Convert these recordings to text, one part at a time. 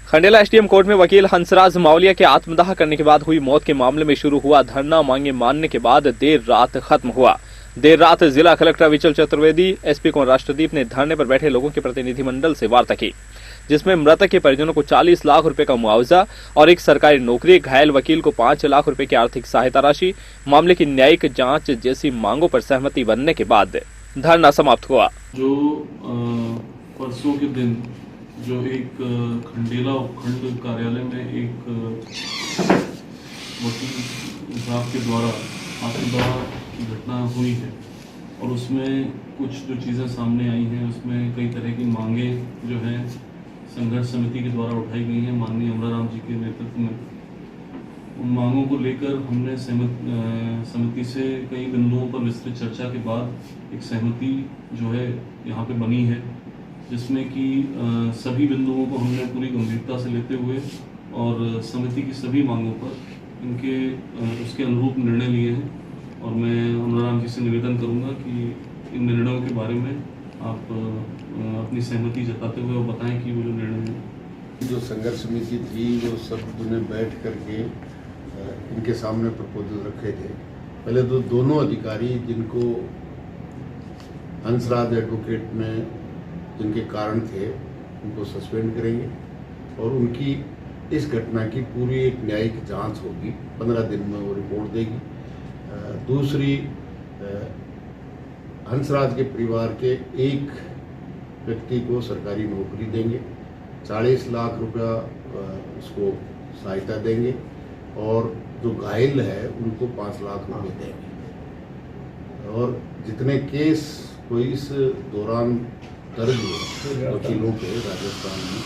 Khandela SDM court में वकील हंसराज मावलिया के आत्मदाह करने के बाद हुई मौत के मामले में शुरू हुआ धरना मांगे मानने के बाद देर रात खत्म हुआ। देर रात जिला कलेक्टर विचल चतुर्वेदी, एसपी कुंवर राष्ट्रदीप ने धरने पर बैठे लोगों के प्रतिनिधिमंडल से वार्ता की, जिसमें मृतक के परिजनों को 40 लाख रुपए का मुआवजा और एक सरकारी नौकरी, घायल वकील को 5 लाख रुपए की आर्थिक सहायता राशि, मामले की न्यायिक जांच जैसी मांगों पर सहमति बनने के बाद धरना समाप्त हुआ। जो परसों के दिन जो एक खंडेला उपखंड कार्यालय में एक वकील साहब के द्वारा आत्मदाह की घटना हुई है और उसमें कुछ जो चीज़ें सामने आई हैं उसमें कई तरह की मांगे जो हैं संघर्ष समिति के द्वारा उठाई गई हैं माननीय अमराराम जी के नेतृत्व में। उन मांगों को लेकर हमने समिति से कई बिंदुओं पर विस्तृत चर्चा के बाद एक सहमति जो है यहाँ पे बनी है, जिसमें कि सभी बिंदुओं को हमने पूरी गंभीरता से लेते हुए और समिति की सभी मांगों पर इनके उसके अनुरूप निर्णय लिए हैं। और मैं अमराराम जी से निवेदन करूंगा कि इन निर्णयों के बारे में आप अपनी सहमति जताते हुए और बताएं कि वो जो निर्णय है। जो संघर्ष समिति थी वो सब ने बैठ करके इनके सामने प्रपोजल रखे थे। पहले तो दोनों अधिकारी जिनको हंसराज एडवोकेट में जिनके कारण थे उनको सस्पेंड करेंगे और उनकी इस घटना की पूरी एक न्यायिक जांच होगी, 15 दिन में वो रिपोर्ट देगी। दूसरी, हंसराज के परिवार के एक व्यक्ति को सरकारी नौकरी देंगे, 40 लाख रुपया उसको सहायता देंगे और जो घायल है उनको 5 लाख रुपए देंगे। और जितने केस कोई इस दौरान दर्ज हुए वकीलों के राजस्थान में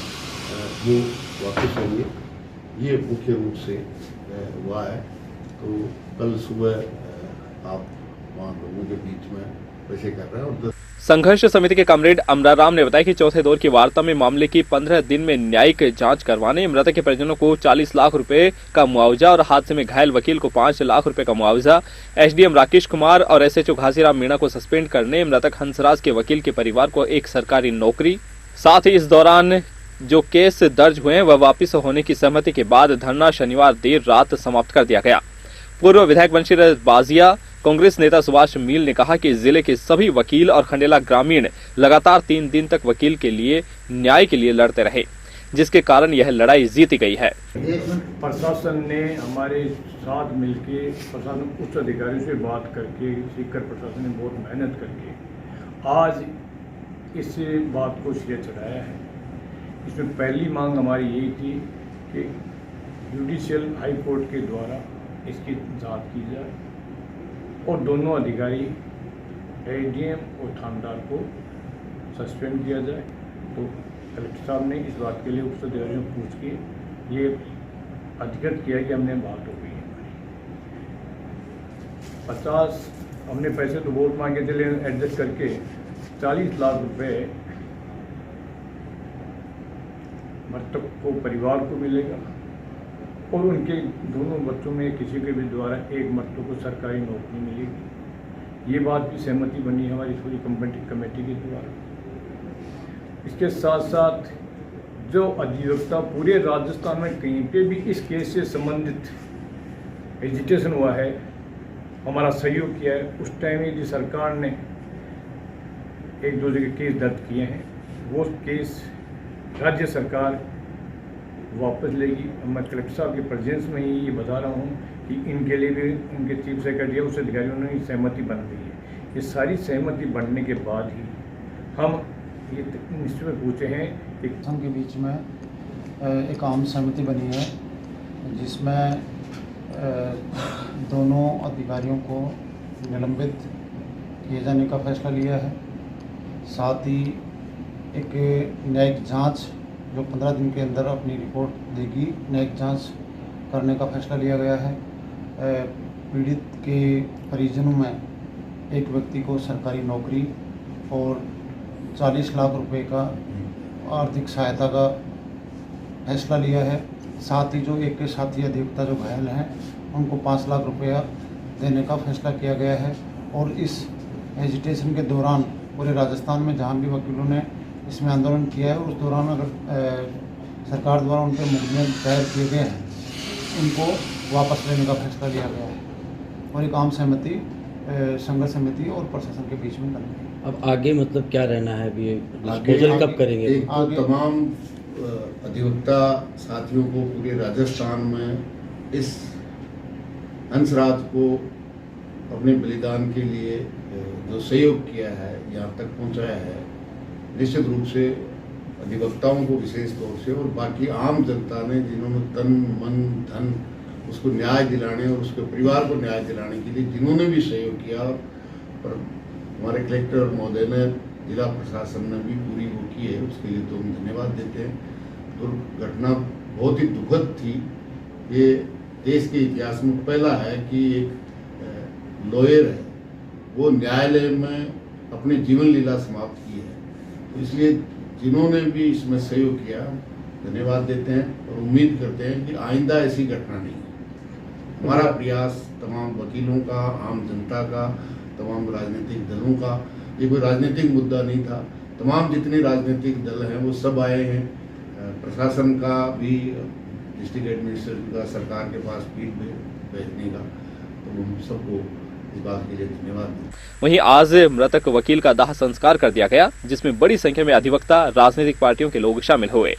वो वापस होंगे। ये मुख्य रूप से हुआ है। तो कल सुबह आप वहाँ लोगों के बीच में वैसे कर रहे हैं। और संघर्ष समिति के कमरेड अमराराम ने बताया कि चौथे दौर की वार्ता में मामले की 15 दिन में न्यायिक जांच करवाने, मृतक के परिजनों को 40 लाख रुपए का मुआवजा और हादसे में घायल वकील को 5 लाख रुपए का मुआवजा, एसडीएम राकेश कुमार और एसएचओ घासीराम मीणा को सस्पेंड करने, मृतक हंसराज के वकील के परिवार को एक सरकारी नौकरी, साथ ही इस दौरान जो केस दर्ज हुए वह वापिस होने की सहमति के बाद धरना शनिवार देर रात समाप्त कर दिया गया। पूर्व विधायक बंशीधर बाजिया, कांग्रेस नेता सुभाष मील ने कहा कि जिले के सभी वकील और खंडेला ग्रामीण लगातार 3 दिन तक वकील के लिए न्याय के लिए लड़ते रहे, जिसके कारण यह लड़ाई जीती गई है। प्रशासन ने हमारे साथ मिलकर प्रशासन उच्च अधिकारियों से बात करके, सीकर प्रशासन ने बहुत मेहनत करके आज इस बात को सिरे चढ़ाया है। इसमें पहली मांग हमारी यही थी कि जुडिशियल हाई कोर्ट के द्वारा इसकी जांच की जाए और दोनों अधिकारी एडीएम और थानेदार को सस्पेंड किया जाए। तो कलेक्टर साहब ने इस बात के लिए उच्च अधिकारियों को पूछ के ये अधिकृत किया कि हमने बात हो गई है। 50 हमने पैसे तो बहुत मांगे थे, लेकिन एडजस्ट करके 40 लाख रुपए मृतक को परिवार को मिलेगा और उनके दोनों बच्चों में किसी के भी द्वारा एक मृतक को सरकारी नौकरी मिलेगी। ये बात भी सहमति बनी है हमारी पूरी कमेटी के द्वारा। इसके साथ साथ जो अधिवक्ता पूरे राजस्थान में कहीं पे भी इस केस से संबंधित एजिटेशन हुआ है, हमारा सहयोग किया है, उस टाइम यदि सरकार ने 1-2 जगह केस दर्ज किए हैं, वो केस राज्य सरकार वापस लेगी। मैं कलेक्टर साहब के प्रेजेंस में ही ये बता रहा हूँ कि इनके लिए भी उनके चीफ सेक्रेटरी उस अधिकारियों ने सहमति बन गई है। ये सारी सहमति बनने के बाद ही हम ये निश्चित में पूछे हैं कि के बीच में एक आम सहमति बनी है, जिसमें दोनों अधिकारियों को निलंबित किए जाने का फैसला लिया है। साथ ही एक न्यायिक जांच जो 15 दिन के अंदर अपनी रिपोर्ट देगी, न्यायिक जांच करने का फैसला लिया गया है। पीड़ित के परिजनों में एक व्यक्ति को सरकारी नौकरी और 40 लाख रुपए का आर्थिक सहायता का फैसला लिया है। साथ ही जो एक साथी अधिवक्ता जो घायल हैं उनको 5 लाख रुपया देने का फैसला किया गया है। और इस एजिटेशन के दौरान पूरे राजस्थान में जहाँ भी वकीलों ने इसमें आंदोलन किया है, उस दौरान अगर सरकार द्वारा उन पर मुकदमे दायर किए गए हैं उनको वापस लेने का फैसला लिया गया है और एक आम सहमति संघर्ष समिति और प्रशासन के बीच में करनी है। अब आगे मतलब क्या रहना है अभी, आगे डिस्पोजल कब करेंगे? एक तो तमाम अधिवक्ता साथियों को पूरे राजस्थान में इस हंसराज को अपने बलिदान के लिए जो सहयोग किया है, यहाँ तक पहुँचाया है, निश्चित रूप से अधिवक्ताओं को विशेष तौर से और बाकी आम जनता ने जिन्होंने तन मन धन उसको न्याय दिलाने और उसके परिवार को न्याय दिलाने के लिए जिन्होंने भी सहयोग किया, और हमारे कलेक्टर महोदय ने, जिला प्रशासन ने भी पूरी वो की है, उसके लिए तो हम धन्यवाद देते हैं। तो घटना बहुत ही दुखद थी। ये देश के इतिहास में पहला है कि एक लॉयर है वो न्यायालय में अपनी जीवन लीला समाप्त की है। तो इसलिए जिन्होंने भी इसमें सहयोग किया धन्यवाद देते हैं और उम्मीद करते हैं कि आइंदा ऐसी घटना नहीं। हमारा प्रयास तमाम वकीलों का, आम जनता का, तमाम राजनीतिक दलों का, ये कोई राजनीतिक मुद्दा नहीं था। तमाम जितने राजनीतिक दल हैं वो सब आए हैं, प्रशासन का भी, डिस्ट्रिक्ट एडमिनिस्ट्रेशन का, सरकार के पास फीड भेजने का, तो हम सबको इस बात के लिए धन्यवाद। वहीं आज मृतक वकील का दाह संस्कार कर दिया गया, जिसमें बड़ी संख्या में अधिवक्ता, राजनीतिक पार्टियों के लोग शामिल हुए।